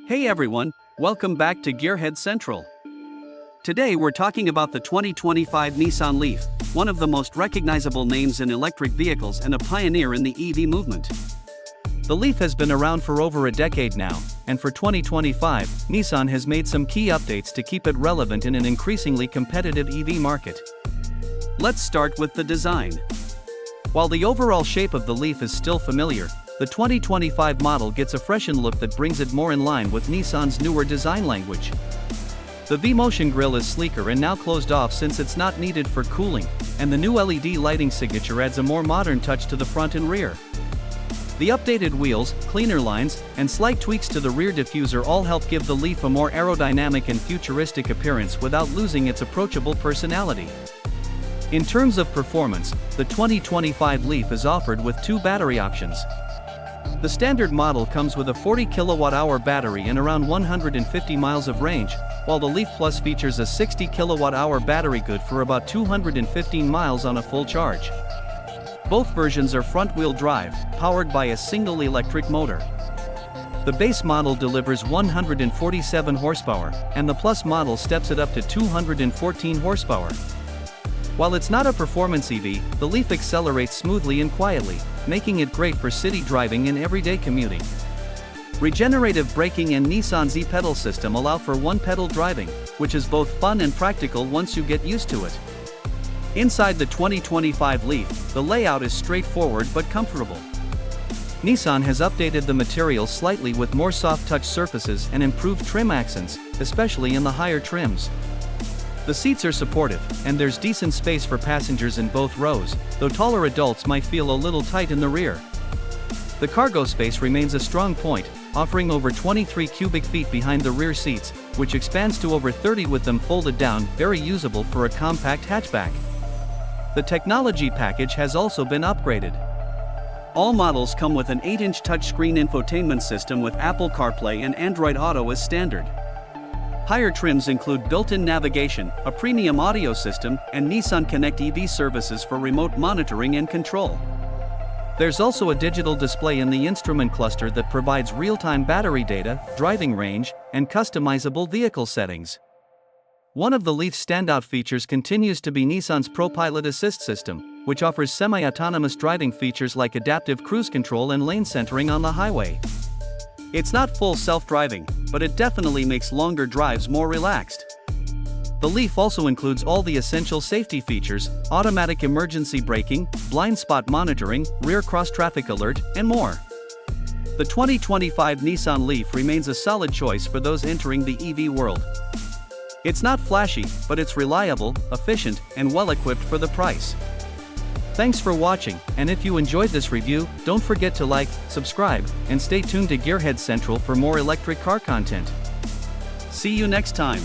Hey everyone, welcome back to Gearhead Central. Today we're talking about the 2025 Nissan Leaf, one of the most recognizable names in electric vehicles and a pioneer in the EV movement. The Leaf has been around for over a decade now, and for 2025, Nissan has made some key updates to keep it relevant in an increasingly competitive EV market. Let's start with the design. While the overall shape of the Leaf is still familiar, the 2025 model gets a freshened look that brings it more in line with Nissan's newer design language. The V-Motion grille is sleeker and now closed off since it's not needed for cooling, and the new LED lighting signature adds a more modern touch to the front and rear. The updated wheels, cleaner lines, and slight tweaks to the rear diffuser all help give the Leaf a more aerodynamic and futuristic appearance without losing its approachable personality. In terms of performance, the 2025 Leaf is offered with two battery options. The standard model comes with a 40 kWh battery and around 150 miles of range, while the Leaf Plus features a 60 kWh battery good for about 215 miles on a full charge. Both versions are front-wheel drive, powered by a single electric motor. The base model delivers 147 horsepower, and the Plus model steps it up to 214 horsepower. While it's not a performance EV, the Leaf accelerates smoothly and quietly, making it great for city driving and everyday commuting. Regenerative braking and Nissan's e-pedal system allow for one-pedal driving, which is both fun and practical once you get used to it. Inside the 2025 Leaf, the layout is straightforward but comfortable. Nissan has updated the materials slightly with more soft-touch surfaces and improved trim accents, especially in the higher trims. The seats are supportive, and there's decent space for passengers in both rows, though taller adults might feel a little tight in the rear. The cargo space remains a strong point, offering over 23 cubic feet behind the rear seats, which expands to over 30 with them folded down, very usable for a compact hatchback. The technology package has also been upgraded. All models come with an 8-inch touchscreen infotainment system with Apple CarPlay and Android Auto as standard. Higher trims include built-in navigation, a premium audio system, and Nissan Connect EV services for remote monitoring and control. There's also a digital display in the instrument cluster that provides real-time battery data, driving range, and customizable vehicle settings. One of the Leaf's standout features continues to be Nissan's ProPilot Assist system, which offers semi-autonomous driving features like adaptive cruise control and lane centering on the highway. It's not full self-driving, but it definitely makes longer drives more relaxed. The Leaf also includes all the essential safety features: automatic emergency braking, blind spot monitoring, rear cross-traffic alert, and more. The 2025 Nissan Leaf remains a solid choice for those entering the EV world. It's not flashy, but it's reliable, efficient, and well-equipped for the price. Thanks for watching, and if you enjoyed this review, don't forget to like, subscribe, and stay tuned to Gearhead Central for more electric car content. See you next time.